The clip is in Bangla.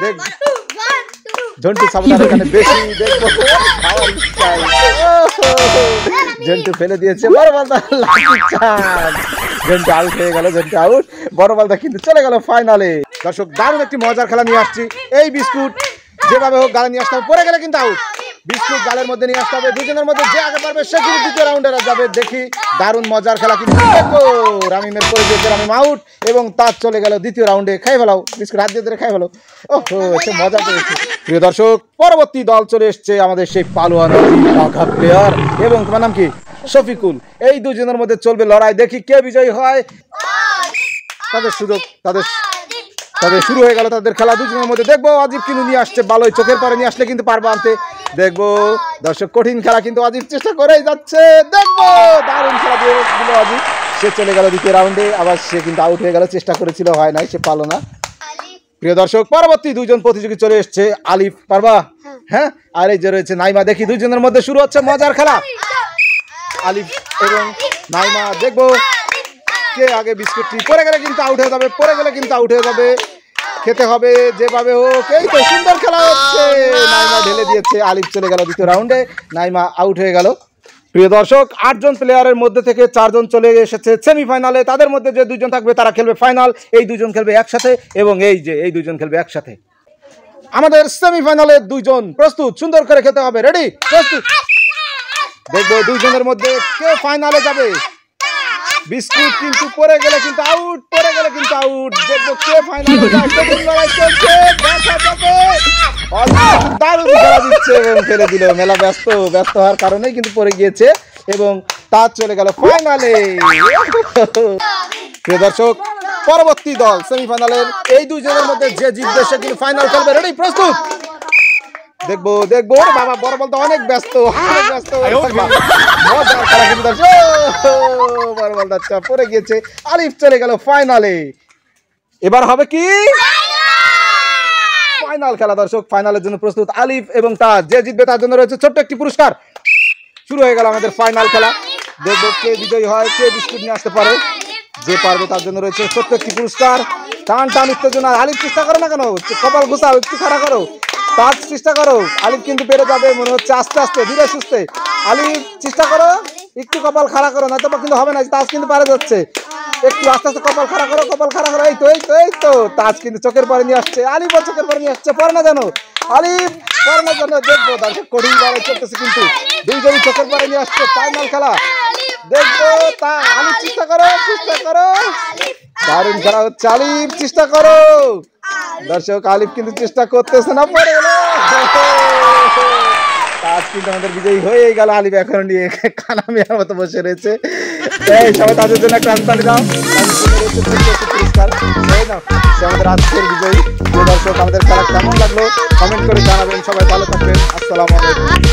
দেখ জন্টু সাবধান এখানে বেশি দেখবো জন্টু ফেলে দিয়েছে বড় বলটা জন্টু আউট হয়ে গেল জন্টু আউট বড় বলটা কিন্তু চলে গেল ফাইনালে দর্শক দারুণ একটি মজার খেলা নিয়ে আসছি এই বিস্কুট যেভাবে হোক গালে নিয়ে আসতে হবে পড়ে গেলে কিন্তু আউট বিস্কুট গালের মধ্যে নিয়ে আসতে হবে দুজনের মধ্যে যে আগে পারবে সে কিন্তু দ্বিতীয় রাউন্ডে যাবে দেখি দারুণ মজার খেলা কিন্তু দেখো রামিমের পরে দিয়েছে রামিম আউট এবং তার চলে গেল দ্বিতীয় রাউন্ডে খাই ফেলাও বিস্কুট হাত দিয়ে ধরে খাই ফেলো ওহো সে মজা পেয়েছে প্রিয় দর্শক পরবর্তী দল চলে এসছে আমাদের সেই পালোয়ান পাখা প্লেয়ার এবং তোমার নাম কি শফিকুল এই দুজনের মধ্যে চলবে লড়াই দেখি কে বিজয়ী হয় তাদের সুযোগ তাদের শুরু হয়ে গেল তাদের খেলা দুজনের মধ্যে দেখবো আজিব কিন্তু নিয়ে আসছে ভালোই চোখের পরে নিয়ে আসলে কিন্তু পারবো আনতে দেখবো দর্শক কঠিন খেলা কিন্তু আজিব চেষ্টা করেই যাচ্ছে দেখবো দারুণ খেলা দিয়ে দিল আজিব সে চলে গেল দ্বিতীয় রাউন্ডে আবার সে কিন্তু আউট হয়ে গেল চেষ্টা করেছিল হয় নাই সে পারলো না প্রিয় দর্শক পরবর্তী দুইজন প্রতিযোগী চলে এসছে আলিফ পারবা হ্যাঁ আর এই যে রয়েছে নাইমা দেখি দুইজনের মধ্যে শুরু হচ্ছে মজার খেলা আলিফ এবং নাইমা দেখবো কে আগে বিস্কুটটি পড়ে গেলে কিন্তু আউট হয়ে যাবে পড়ে গেলে কিন্তু আউট হয়ে যাবে খেতে হবে যেভাবে হোক এই তো সুন্দর খেলা হচ্ছে নাইমা ঢেলে দিয়েছে আলিফ চলে গেল দ্বিতীয় রাউন্ডে নাইমা আউট হয়ে গেল প্রিয় দর্শক 8 জন প্লেয়ারের মধ্যে থেকে 4 জন চলে এসেছে সেমিফাইনালে তাদের মধ্যে যে দুইজন থাকবে তারা খেলবে ফাইনাল এই দুইজন খেলবে একসাথে এবং এই দুইজন খেলবে একসাথে আমাদের সেমিফাইনালে দুইজন প্রস্তুত সুন্দর করে খেতে হবে রেডি প্রস্তুত দেখবো দুইজনের মধ্যে কে ফাইনালে যাবে বিস্কুট কিন্তু পড়ে গেলে কিন্তু আউট দেখবো কে ফাইনালে যায় কঠিন লড়াই চলছে দেখা যাবে দারুণ খেলা দিচ্ছে এবং ফেলে দিল মেলা ব্যস্ত হওয়ার কারণেই কিন্তু পড়ে গিয়েছে এবং তার চলে গেল ফাইনালে প্রিয় দর্শক পরবর্তী দল সেমিফাইনালের এই দুইজনের মধ্যে যে জিতবে সে কিন্তু ফাইনাল খেলবে রেডি প্রস্তুত দেখবো বাবা বড় বলতে অনেক ব্যস্ত মজার খেলা কিন্তু বড় বলটা পড়ে গিয়েছে আলিফ চলে গেল ফাইনালে এবার হবে কি ফাইনাল খেলা দর্শক ফাইনালের জন্য প্রস্তুত আলিফ এবং তার যে জিতবে তার জন্য রয়েছে ছোট্ট একটি পুরস্কার শুরু হয়ে গেল আমাদের ফাইনাল খেলা দেখবো কে বিজয়ী হয় কে বিস্কুট নিয়ে আসতে পারে যে পারবে তার জন্য রয়েছে ছোট্ট একটি পুরস্কার টান উত্তেজনা আলিফ চেষ্টা করো না কেন কপাল ঘুষাও একটু খাড়া করো তার চেষ্টা করো আলিফ কিন্তু পেরে যাবে মনে হচ্ছে আস্তে আস্তে ধীরে সুস্থে আলিফ চেষ্টা করো একটু কপাল খাড়া করো না তো কিন্তু হবে না তাজ কিন্তু পারে যাচ্ছে একটু আস্তে আস্তে কপাল খাড়া করো এই তো তাজ কিন্তু চোখের পরে নিয়ে আসছে আলিফও চোখের পরে নিয়ে আসছে পরে না জানো আলিফ পরে না জানো দেখবো দর্শক কঠিন লড়াই চলতেছে কিন্তু দুইজনই চোখের পরে নিয়ে আসছে ফাইনাল খেলা দেখবো তা আলিফ চেষ্টা করো দারুণ খেলা হচ্ছে আলিফ চেষ্টা করো দর্শক আলিফ কিন্তু চেষ্টা করতেছে না পড়ে গেল আজ কিন্তু আমাদের বিজয়ী হয়ে গেল আলিফ এখন নিয়ে খানা মিয়ার মতো বসে রয়েছে সবাই তাদের জন্য একটা হাততালি দাও পুরস্কার আমাদের আজকের বিজয়ী দর্শক আমাদের খেলা কেমন লাগলো কমেন্ট করে জানাবেন সবাই ভালো থাকবেন আসসালামু আলাইকুম